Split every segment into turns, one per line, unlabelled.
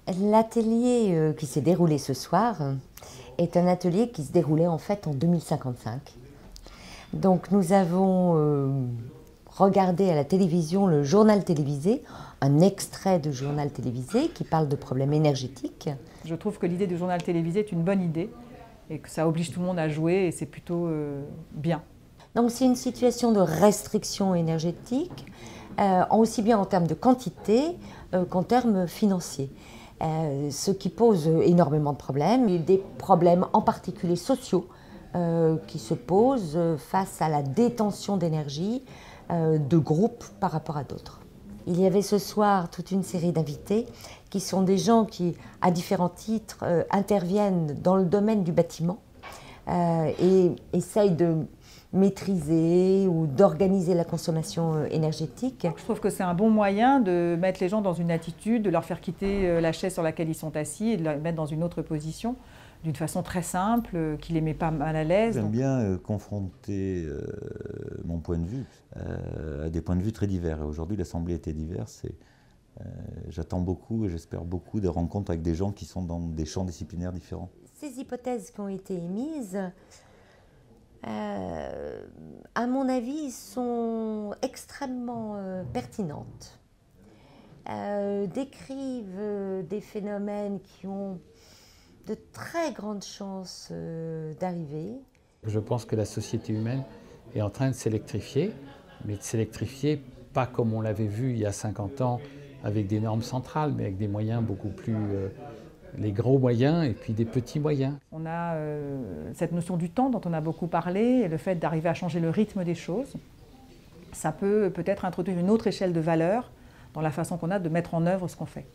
L'atelier qui s'est déroulé ce soir est un atelier qui se déroulait en fait en 2055. Donc nous avons regardé à la télévision le journal télévisé, un extrait de journal télévisé qui parle de problèmes énergétiques.
Je trouve que l'idée du journal télévisé est une bonne idée et que ça oblige tout le monde à jouer et c'est plutôt bien.
Donc c'est une situation de restriction énergétique, aussi bien en termes de quantité qu'en termes financiers. Ce qui pose énormément de problèmes, et des problèmes en particulier sociaux qui se posent face à la détention d'énergie de groupes par rapport à d'autres. Il y avait ce soir toute une série d'invités qui sont des gens qui, à différents titres, interviennent dans le domaine du bâtiment et essayent de maîtriser ou d'organiser la consommation énergétique.
Je trouve que c'est un bon moyen de mettre les gens dans une attitude, de leur faire quitter la chaise sur laquelle ils sont assis et de les mettre dans une autre position, d'une façon très simple, qui ne les met pas mal à l'aise.
J'aime bien confronter mon point de vue à des points de vue très divers. Et aujourd'hui, l'Assemblée était diverse et j'attends beaucoup et j'espère beaucoup de rencontres avec des gens qui sont dans des champs disciplinaires différents.
Ces hypothèses qui ont été émises, à mon avis, sont extrêmement pertinentes. Décrivent des phénomènes qui ont de très grandes chances d'arriver.
Je pense que la société humaine est en train de s'électrifier, mais de s'électrifier pas comme on l'avait vu il y a 50 ans avec des normes centrales, mais avec des moyens beaucoup plus... les gros moyens et puis des petits moyens.
On a cette notion du temps dont on a beaucoup parlé et le fait d'arriver à changer le rythme des choses. Ça peut peut-être introduire une autre échelle de valeur dans la façon qu'on a de mettre en œuvre ce qu'on fait.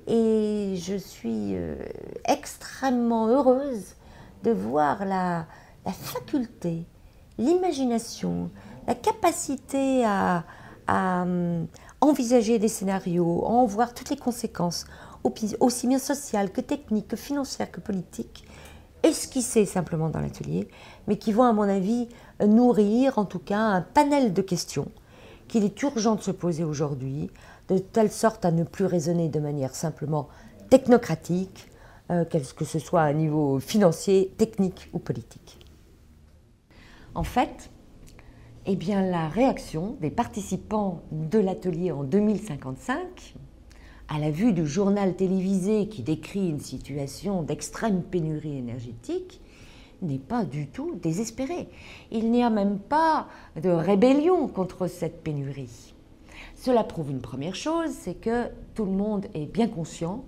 Et je suis extrêmement heureuse de voir la faculté, l'imagination, la capacité à envisager des scénarios, à en voir toutes les conséquences, aussi bien sociales que techniques, que financières, que politiques, esquissées simplement dans l'atelier, mais qui vont, à mon avis, nourrir en tout cas un panel de questions qu'il est urgent de se poser aujourd'hui, de telle sorte à ne plus raisonner de manière simplement technocratique, que ce soit à un niveau financier, technique ou politique. En fait, eh bien, la réaction des participants de l'atelier en 2055, à la vue du journal télévisé qui décrit une situation d'extrême pénurie énergétique, n'est pas du tout désespérée. Il n'y a même pas de rébellion contre cette pénurie. Cela prouve une première chose, c'est que tout le monde est bien conscient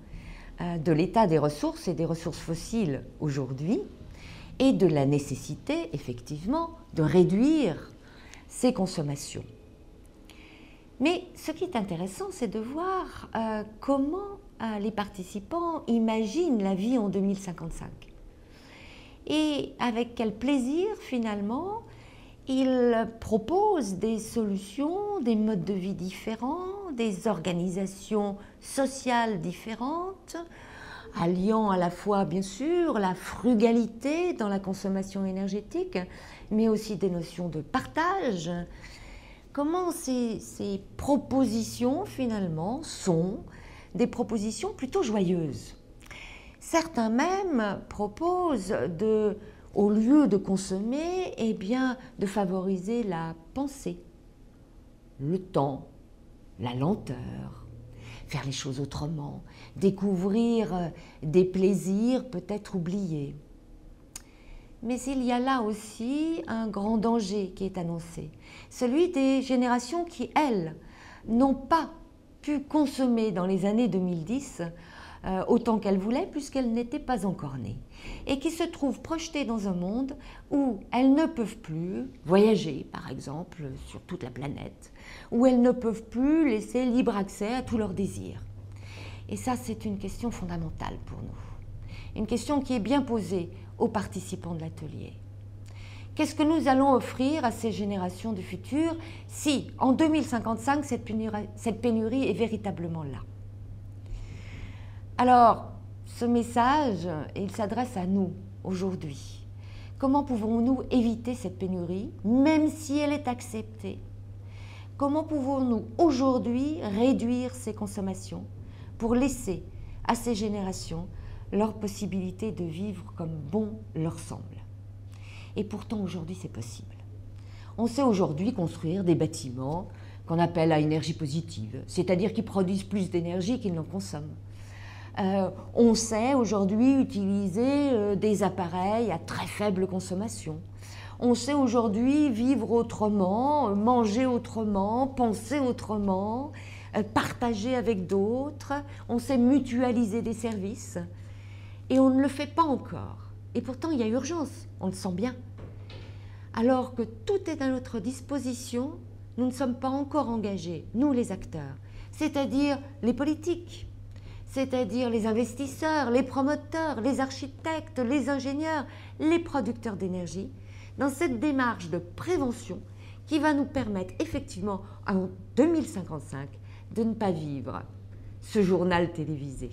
de l'état des ressources et des ressources fossiles aujourd'hui et de la nécessité, effectivement, de réduire ces consommations. Mais ce qui est intéressant, c'est de voir comment les participants imaginent la vie en 2055. Et avec quel plaisir, finalement, ils proposent des solutions, des modes de vie différents, des organisations sociales différentes, alliant à la fois, bien sûr, la frugalité dans la consommation énergétique, mais aussi des notions de partage. Comment ces propositions, finalement, sont des propositions plutôt joyeuses. Certains même proposent, au lieu de consommer, eh bien, de favoriser la pensée, le temps, la lenteur, faire les choses autrement, découvrir des plaisirs peut-être oubliés. Mais il y a là aussi un grand danger qui est annoncé, celui des générations qui, elles, n'ont pas pu consommer dans les années 2010 autant qu'elles voulaient puisqu'elles n'étaient pas encore nées et qui se trouvent projetées dans un monde où elles ne peuvent plus voyager, par exemple, sur toute la planète, où elles ne peuvent plus laisser libre accès à tous leurs désirs. Et ça, c'est une question fondamentale pour nous, une question qui est bien posée aux participants de l'atelier. Qu'est-ce que nous allons offrir à ces générations du futur si, en 2055, cette pénurie est véritablement là? Alors, ce message, il s'adresse à nous, aujourd'hui. Comment pouvons-nous éviter cette pénurie, même si elle est acceptée? Comment pouvons-nous aujourd'hui réduire ces consommations pour laisser à ces générations leur possibilité de vivre comme bon leur semble. Et pourtant, aujourd'hui, c'est possible. On sait aujourd'hui construire des bâtiments qu'on appelle à énergie positive, c'est-à-dire qui produisent plus d'énergie qu'ils n'en consomment. On sait aujourd'hui utiliser des appareils à très faible consommation. On sait aujourd'hui vivre autrement, manger autrement, penser autrement, partager avec d'autres. On sait mutualiser des services. Et on ne le fait pas encore. Et pourtant, il y a urgence, on le sent bien. Alors que tout est à notre disposition, nous ne sommes pas encore engagés, nous les acteurs, c'est-à-dire les politiques, c'est-à-dire les investisseurs, les promoteurs, les architectes, les ingénieurs, les producteurs d'énergie, dans cette démarche de prévention qui va nous permettre effectivement, en 2055, de ne pas vivre ce journal télévisé.